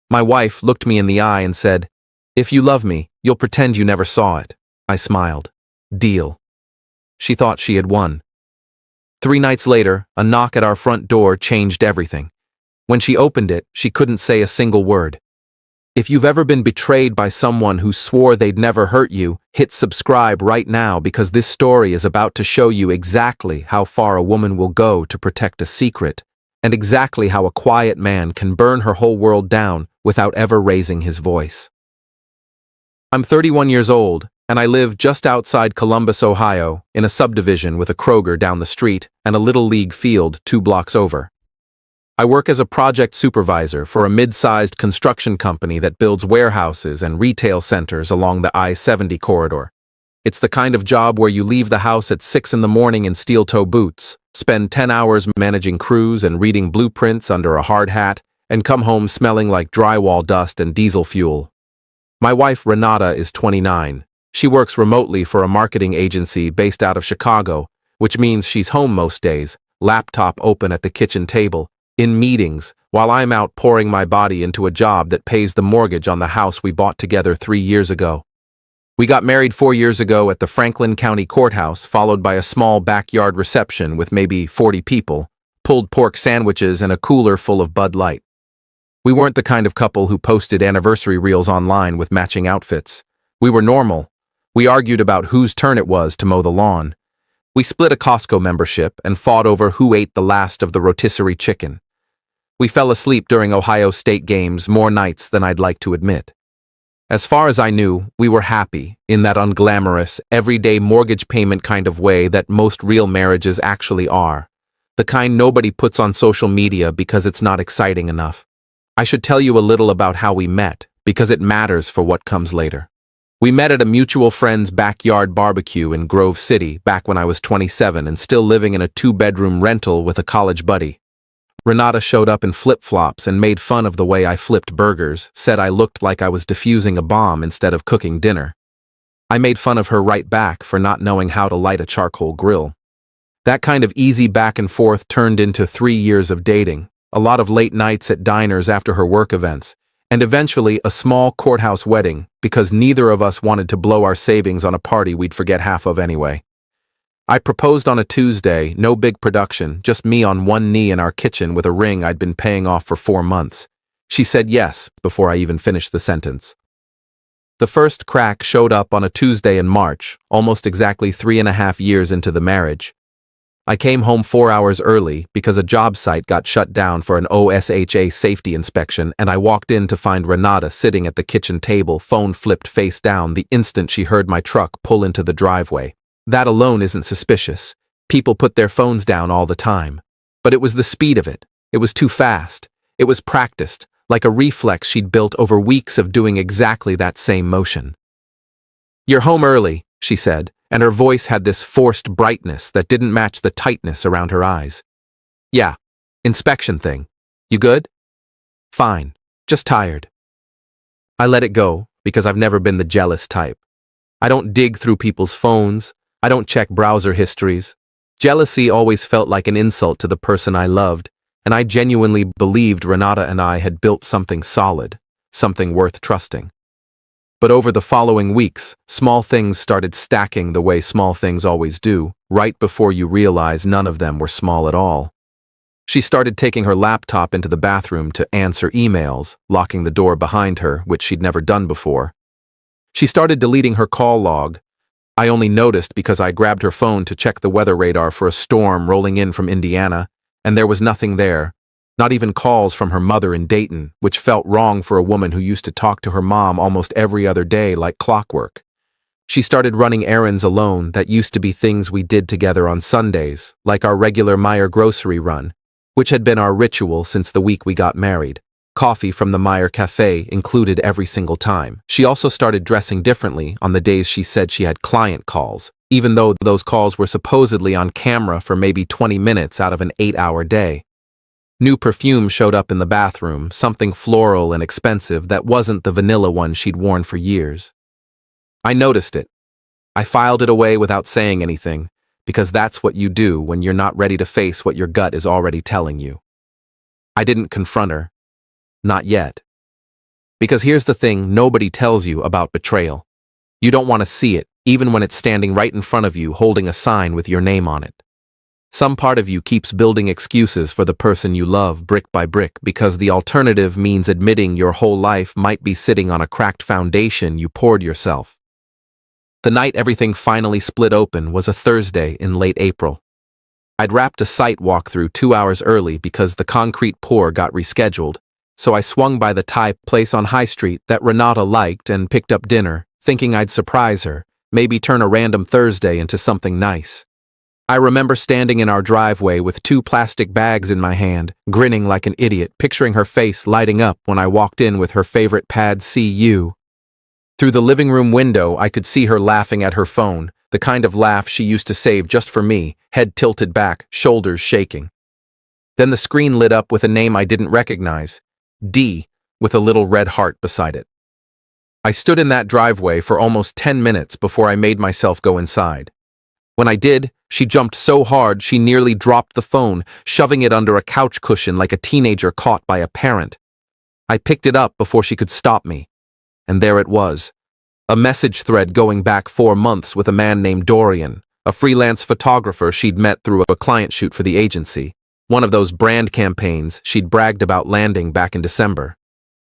My wife looked me in the eye and said, "If you love me, you'll pretend you never saw it." I smiled. Deal. She thought she had won. 3 nights later, a knock at our front door changed everything. When she opened it, she couldn't say a single word. If you've ever been betrayed by someone who swore they'd never hurt you, hit subscribe right now because this story is about to show you exactly how far a woman will go to protect a secret, and exactly how a quiet man can burn her whole world down without ever raising his voice. I'm 31 years old, and I live just outside Columbus, Ohio, in a subdivision with a Kroger down the street and a Little League field 2 blocks over. I work as a project supervisor for a mid-sized construction company that builds warehouses and retail centers along the I-70 corridor. It's the kind of job where you leave the house at 6 in the morning in steel-toe boots, spend 10 hours managing crews and reading blueprints under a hard hat, and come home smelling like drywall dust and diesel fuel. My wife, Renata, is 29. She works remotely for a marketing agency based out of Chicago, which means she's home most days, laptop open at the kitchen table, in meetings, while I'm out pouring my body into a job that pays the mortgage on the house we bought together 3 years ago. We got married 4 years ago at the Franklin County Courthouse, followed by a small backyard reception with maybe 40 people, pulled pork sandwiches, and a cooler full of Bud Light. We weren't the kind of couple who posted anniversary reels online with matching outfits. We were normal. We argued about whose turn it was to mow the lawn. We split a Costco membership and fought over who ate the last of the rotisserie chicken. We fell asleep during Ohio State games more nights than I'd like to admit. As far as I knew, we were happy, in that unglamorous, everyday mortgage payment kind of way that most real marriages actually are. The kind nobody puts on social media because it's not exciting enough. I should tell you a little about how we met, because it matters for what comes later. We met at a mutual friend's backyard barbecue in Grove City back when I was 27 and still living in a 2-bedroom rental with a college buddy. Renata showed up in flip-flops and made fun of the way I flipped burgers, said I looked like I was defusing a bomb instead of cooking dinner. I made fun of her right back for not knowing how to light a charcoal grill. That kind of easy back and forth turned into 3 years of dating, a lot of late nights at diners after her work events, and eventually a small courthouse wedding because neither of us wanted to blow our savings on a party we'd forget half of anyway. I proposed on a Tuesday, no big production, just me on one knee in our kitchen with a ring I'd been paying off for 4 months. She said yes before I even finished the sentence. The first crack showed up on a Tuesday in March, almost exactly 3.5 years into the marriage. I came home 4 hours early because a job site got shut down for an OSHA safety inspection, and I walked in to find Renata sitting at the kitchen table, phone flipped face down the instant she heard my truck pull into the driveway. That alone isn't suspicious. People put their phones down all the time. But it was the speed of it. It was too fast. It was practiced, like a reflex she'd built over weeks of doing exactly that same motion. "You're home early," she said, and her voice had this forced brightness that didn't match the tightness around her eyes. "Yeah, inspection thing. You good?" "Fine. Just tired." I let it go because I've never been the jealous type. I don't dig through people's phones. I don't check browser histories. Jealousy always felt like an insult to the person I loved, and I genuinely believed Renata and I had built something solid, something worth trusting. But over the following weeks, small things started stacking the way small things always do, right before you realize none of them were small at all. She started taking her laptop into the bathroom to answer emails, locking the door behind her, which she'd never done before. She started deleting her call log. I only noticed because I grabbed her phone to check the weather radar for a storm rolling in from Indiana, and there was nothing there, not even calls from her mother in Dayton, which felt wrong for a woman who used to talk to her mom almost every other day like clockwork. She started running errands alone that used to be things we did together on Sundays, like our regular Meijer grocery run, which had been our ritual since the week we got married. Coffee from the Meijer Cafe included every single time. She also started dressing differently on the days she said she had client calls, even though those calls were supposedly on camera for maybe 20 minutes out of an 8-hour day. New perfume showed up in the bathroom, something floral and expensive that wasn't the vanilla one she'd worn for years. I noticed it. I filed it away without saying anything, because that's what you do when you're not ready to face what your gut is already telling you. I didn't confront her. Not yet. Because here's the thing nobody tells you about betrayal. You don't want to see it, even when it's standing right in front of you holding a sign with your name on it. Some part of you keeps building excuses for the person you love brick by brick because the alternative means admitting your whole life might be sitting on a cracked foundation you poured yourself. The night everything finally split open was a Thursday in late April. I'd wrapped a site walkthrough 2 hours early because the concrete pour got rescheduled, so I swung by the Thai place on High Street that Renata liked and picked up dinner, thinking I'd surprise her, maybe turn a random Thursday into something nice. I remember standing in our driveway with 2 plastic bags in my hand, grinning like an idiot, picturing her face lighting up when I walked in with her favorite pad CU. Through the living room window, I could see her laughing at her phone, the kind of laugh she used to save just for me, head tilted back, shoulders shaking. Then the screen lit up with a name I didn't recognize, D, with a little red heart beside it. I stood in that driveway for almost 10 minutes before I made myself go inside. When I did, she jumped so hard she nearly dropped the phone, shoving it under a couch cushion like a teenager caught by a parent. I picked it up before she could stop me. And there it was. A message thread going back 4 months with a man named Dorian, a freelance photographer she'd met through a client shoot for the agency, one of those brand campaigns she'd bragged about landing back in December.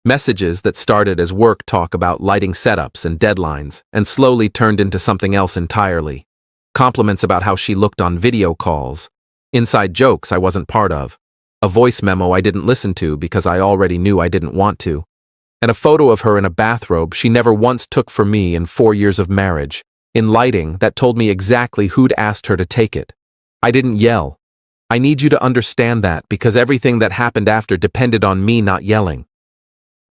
Messages that started as work talk about lighting setups and deadlines and slowly turned into something else entirely. Compliments about how she looked on video calls. Inside jokes I wasn't part of. A voice memo I didn't listen to because I already knew I didn't want to. And a photo of her in a bathrobe she never once took for me in 4 years of marriage, in lighting that told me exactly who'd asked her to take it. I didn't yell. I need you to understand that because everything that happened after depended on me not yelling.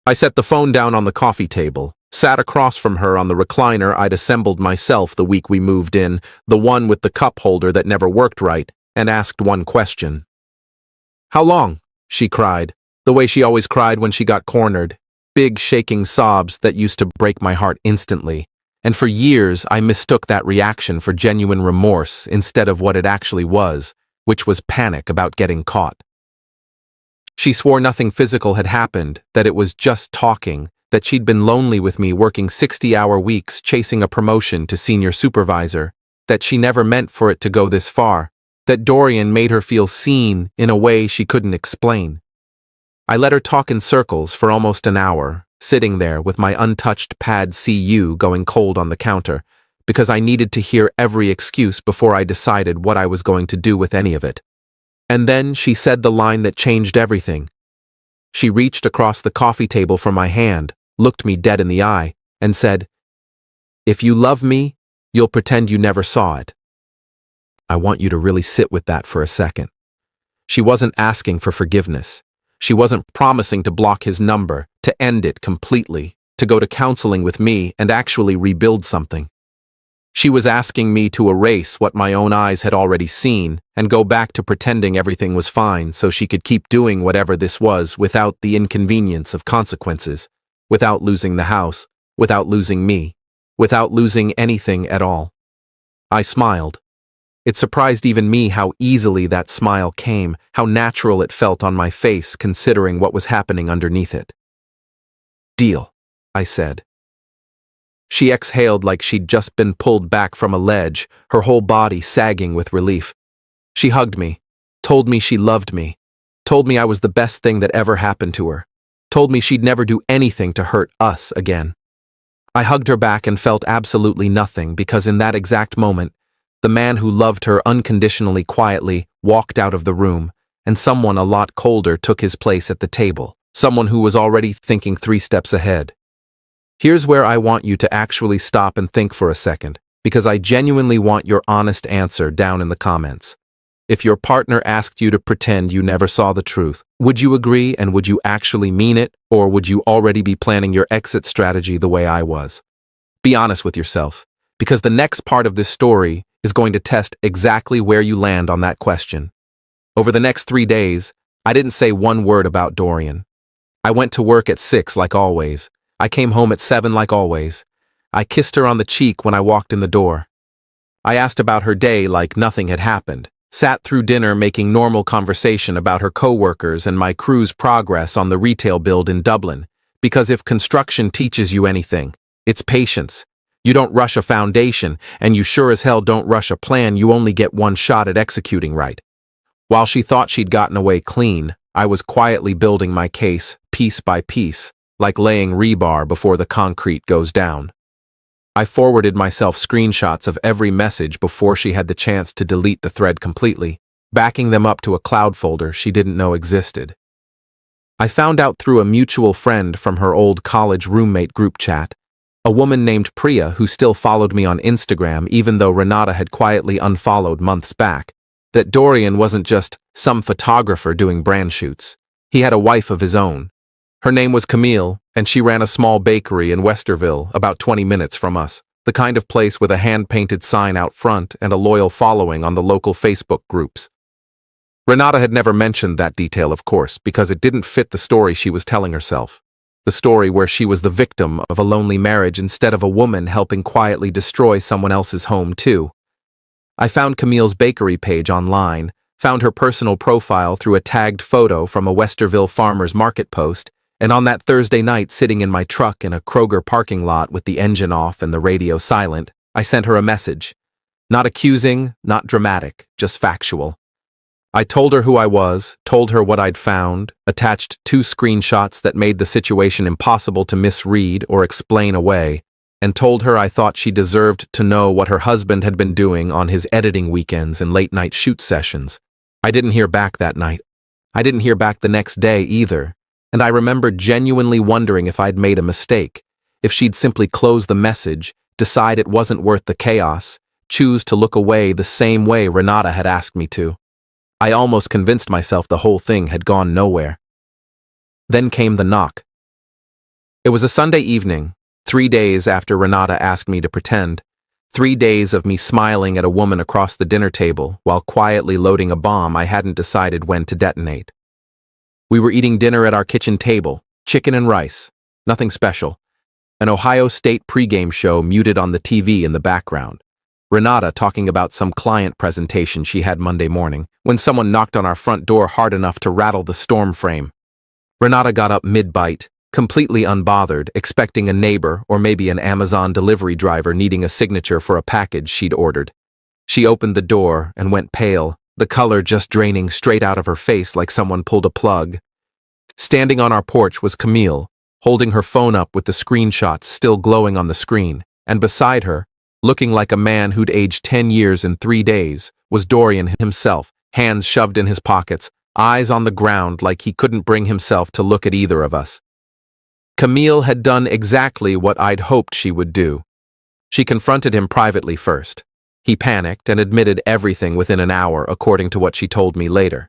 I set the phone down on the coffee table, sat across from her on the recliner I'd assembled myself the week we moved in, the one with the cup holder that never worked right, and asked one question. "How long?" she cried, the way she always cried when she got cornered. Big shaking sobs that used to break my heart instantly, and for years I mistook that reaction for genuine remorse instead of what it actually was, which was panic about getting caught. She swore nothing physical had happened, that it was just talking, that she'd been lonely with me working 60-hour weeks chasing a promotion to senior supervisor, that she never meant for it to go this far, that Dorian made her feel seen in a way she couldn't explain. I let her talk in circles for almost an hour, sitting there with my untouched pad CU going cold on the counter, because I needed to hear every excuse before I decided what I was going to do with any of it. And then she said the line that changed everything. She reached across the coffee table for my hand, looked me dead in the eye, and said, "If you love me, you'll pretend you never saw it." I want you to really sit with that for a second. She wasn't asking for forgiveness. She wasn't promising to block his number, to end it completely, to go to counseling with me and actually rebuild something. She was asking me to erase what my own eyes had already seen and go back to pretending everything was fine so she could keep doing whatever this was without the inconvenience of consequences, without losing the house, without losing me, without losing anything at all. I smiled. It surprised even me how easily that smile came, how natural it felt on my face considering what was happening underneath it. "Deal," I said. She exhaled like she'd just been pulled back from a ledge, her whole body sagging with relief. She hugged me, told me she loved me, told me I was the best thing that ever happened to her, told me she'd never do anything to hurt us again. I hugged her back and felt absolutely nothing because in that exact moment, the man who loved her unconditionally quietly walked out of the room, and someone a lot colder took his place at the table, someone who was already thinking 3 steps ahead. Here's where I want you to actually stop and think for a second, because I genuinely want your honest answer down in the comments. If your partner asked you to pretend you never saw the truth, would you agree and would you actually mean it, or would you already be planning your exit strategy the way I was? Be honest with yourself, because the next part of this story is going to test exactly where you land on that question. Over the next 3 days, I didn't say one word about Dorian. I went to work at 6 like always. I came home at 7 like always. I kissed her on the cheek when I walked in the door. I asked about her day like nothing had happened, sat through dinner making normal conversation about her coworkers and my crew's progress on the retail build in Dublin, Because if construction teaches you anything, it's patience. You don't rush a foundation, and you sure as hell don't rush a plan you only get one shot at executing right. While she thought she'd gotten away clean, I was quietly building my case, piece by piece, like laying rebar before the concrete goes down. I forwarded myself screenshots of every message before she had the chance to delete the thread completely, backing them up to a cloud folder she didn't know existed. I found out through a mutual friend from her old college roommate group chat, a woman named Priya who still followed me on Instagram even though Renata had quietly unfollowed months back, that Dorian wasn't just some photographer doing brand shoots. He had a wife of his own. Her name was Camille, and she ran a small bakery in Westerville, about 20 minutes from us, the kind of place with a hand-painted sign out front and a loyal following on the local Facebook groups. Renata had never mentioned that detail, of course, because it didn't fit the story she was telling herself. The story where she was the victim of a lonely marriage instead of a woman helping quietly destroy someone else's home, too. I found Camille's bakery page online, found her personal profile through a tagged photo from a Westerville farmer's market post, and on that Thursday night, sitting in my truck in a Kroger parking lot with the engine off and the radio silent, I sent her a message. Not accusing, not dramatic, just factual. I told her who I was, told her what I'd found, attached 2 screenshots that made the situation impossible to misread or explain away, and told her I thought she deserved to know what her husband had been doing on his editing weekends and late-night shoot sessions. I didn't hear back that night. I didn't hear back the next day either, and I remember genuinely wondering if I'd made a mistake, if she'd simply close the message, decide it wasn't worth the chaos, choose to look away the same way Renata had asked me to. I almost convinced myself the whole thing had gone nowhere. Then came the knock. It was a Sunday evening, 3 days after Renata asked me to pretend, 3 days of me smiling at a woman across the dinner table while quietly loading a bomb I hadn't decided when to detonate. We were eating dinner at our kitchen table, chicken and rice, nothing special. An Ohio State pregame show muted on the TV in the background. Renata talking about some client presentation she had Monday morning, when someone knocked on our front door hard enough to rattle the storm frame. Renata got up mid-bite, completely unbothered, expecting a neighbor or maybe an Amazon delivery driver needing a signature for a package she'd ordered. She opened the door and went pale, the color just draining straight out of her face like someone pulled a plug. Standing on our porch was Camille, holding her phone up with the screenshots still glowing on the screen, and beside her, looking like a man who'd aged 10 years in 3 days, was Dorian himself, hands shoved in his pockets, eyes on the ground like he couldn't bring himself to look at either of us. Camille had done exactly what I'd hoped she would do. She confronted him privately first. He panicked and admitted everything within an hour, according to what she told me later.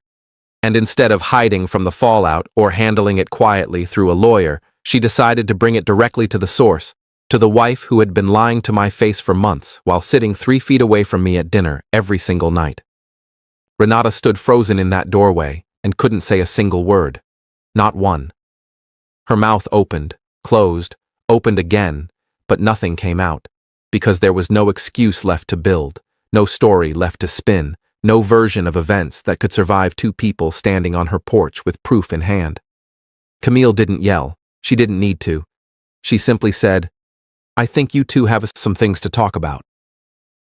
And instead of hiding from the fallout or handling it quietly through a lawyer, she decided to bring it directly to the source, to the wife who had been lying to my face for months while sitting 3 feet away from me at dinner every single night. Renata stood frozen in that doorway and couldn't say a single word. Not one. Her mouth opened, closed, opened again, but nothing came out, because there was no excuse left to build, no story left to spin, no version of events that could survive 2 people standing on her porch with proof in hand. Camille didn't yell. She didn't need to. She simply said, "I think you two have some things to talk about."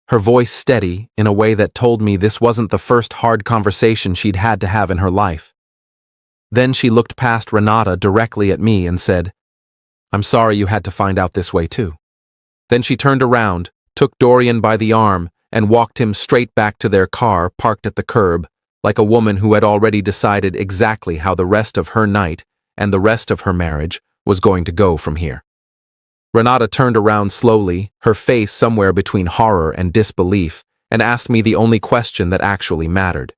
Her voice steady in a way that told me this wasn't the first hard conversation she'd had to have in her life. Then she looked past Renata directly at me and said, "I'm sorry you had to find out this way too." Then she turned around, took Dorian by the arm, and walked him straight back to their car parked at the curb, like a woman who had already decided exactly how the rest of her night and the rest of her marriage was going to go from here. Renata turned around slowly, her face somewhere between horror and disbelief, and asked me the only question that actually mattered.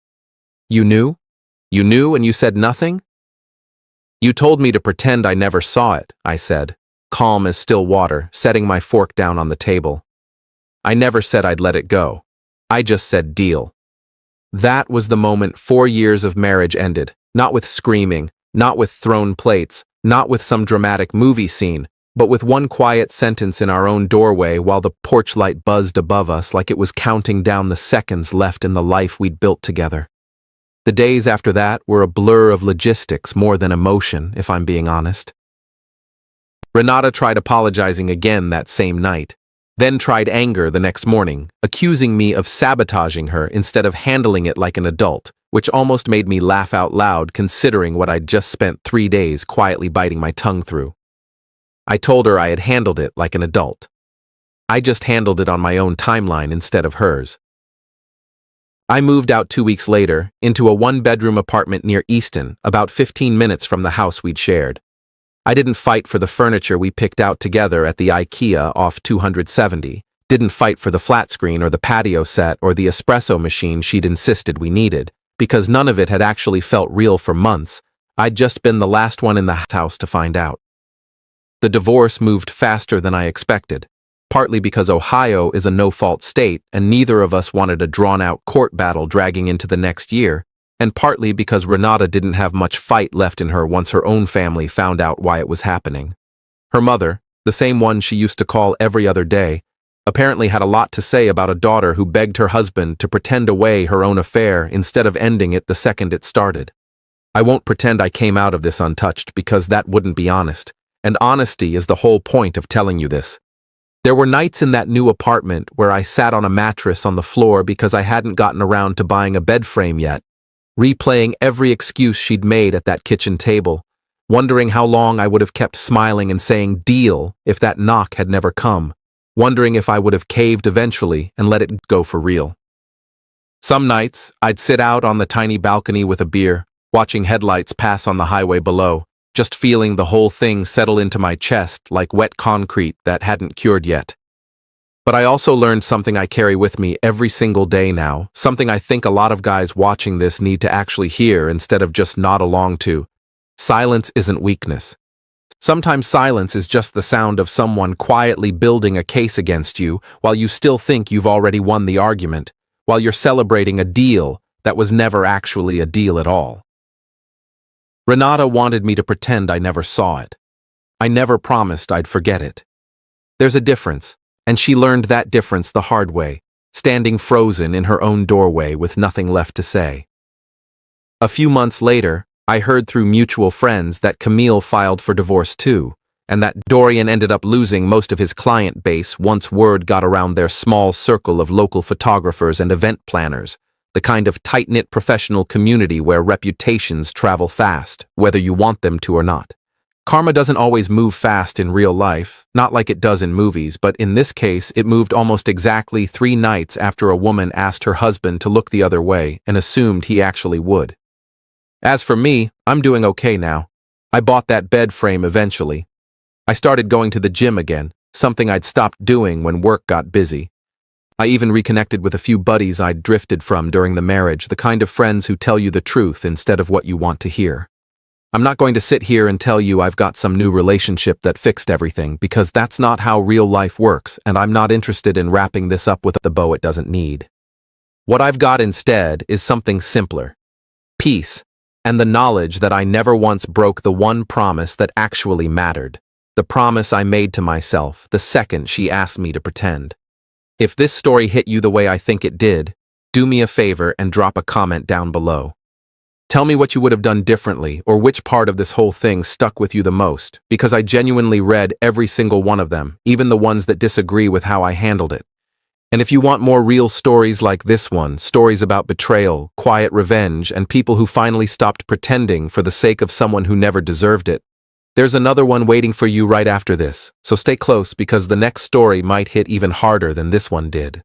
"You knew? You knew and you said nothing?" "You told me to pretend I never saw it," I said, calm as still water, setting my fork down on the table. "I never said I'd let it go. I just said deal." That was the moment 4 years of marriage ended, not with screaming, not with thrown plates, not with some dramatic movie scene, but with one quiet sentence in our own doorway while the porch light buzzed above us like it was counting down the seconds left in the life we'd built together. The days after that were a blur of logistics more than emotion, if I'm being honest. Renata tried apologizing again that same night, then tried anger the next morning, accusing me of sabotaging her instead of handling it like an adult, which almost made me laugh out loud considering what I'd just spent 3 days quietly biting my tongue through. I told her I had handled it like an adult. I just handled it on my own timeline instead of hers. I moved out 2 weeks later into a one-bedroom apartment near Easton, about 15 minutes from the house we'd shared. I didn't fight for the furniture we picked out together at the IKEA off 270, didn't fight for the flat screen or the patio set or the espresso machine she'd insisted we needed, because none of it had actually felt real for months. I'd just been the last one in the house to find out. The divorce moved faster than I expected, partly because Ohio is a no-fault state and neither of us wanted a drawn-out court battle dragging into the next year, and partly because Renata didn't have much fight left in her once her own family found out why it was happening. Her mother, the same one she used to call every other day, apparently had a lot to say about a daughter who begged her husband to pretend away her own affair instead of ending it the second it started. I won't pretend I came out of this untouched because that wouldn't be honest, and honesty is the whole point of telling you this. There were nights in that new apartment where I sat on a mattress on the floor because I hadn't gotten around to buying a bed frame yet, replaying every excuse she'd made at that kitchen table, wondering how long I would have kept smiling and saying deal if that knock had never come, wondering if I would have caved eventually and let it go for real. Some nights, I'd sit out on the tiny balcony with a beer, watching headlights pass on the highway below, just feeling the whole thing settle into my chest like wet concrete that hadn't cured yet. But I also learned something I carry with me every single day now, something I think a lot of guys watching this need to actually hear instead of just nod along to. Silence isn't weakness. Sometimes silence is just the sound of someone quietly building a case against you while you still think you've already won the argument, while you're celebrating a deal that was never actually a deal at all. Renata wanted me to pretend I never saw it. I never promised I'd forget it. There's a difference, and she learned that difference the hard way, standing frozen in her own doorway with nothing left to say. A few months later, I heard through mutual friends that Camille filed for divorce too, and that Dorian ended up losing most of his client base once word got around their small circle of local photographers and event planners, the kind of tight-knit professional community where reputations travel fast, whether you want them to or not. Karma doesn't always move fast in real life, not like it does in movies, but in this case it moved almost exactly 3 nights after a woman asked her husband to look the other way and assumed he actually would. As for me, I'm doing okay now. I bought that bed frame eventually. I started going to the gym again, something I'd stopped doing when work got busy. I even reconnected with a few buddies I'd drifted from during the marriage, the kind of friends who tell you the truth instead of what you want to hear. I'm not going to sit here and tell you I've got some new relationship that fixed everything, because that's not how real life works, and I'm not interested in wrapping this up with the bow it doesn't need. What I've got instead is something simpler. Peace, and the knowledge that I never once broke the one promise that actually mattered, the promise I made to myself the second she asked me to pretend. If this story hit you the way I think it did, do me a favor and drop a comment down below. Tell me what you would have done differently or which part of this whole thing stuck with you the most, because I genuinely read every single one of them, even the ones that disagree with how I handled it. And if you want more real stories like this one, stories about betrayal, quiet revenge, and people who finally stopped pretending for the sake of someone who never deserved it, there's another one waiting for you right after this, so stay close because the next story might hit even harder than this one did.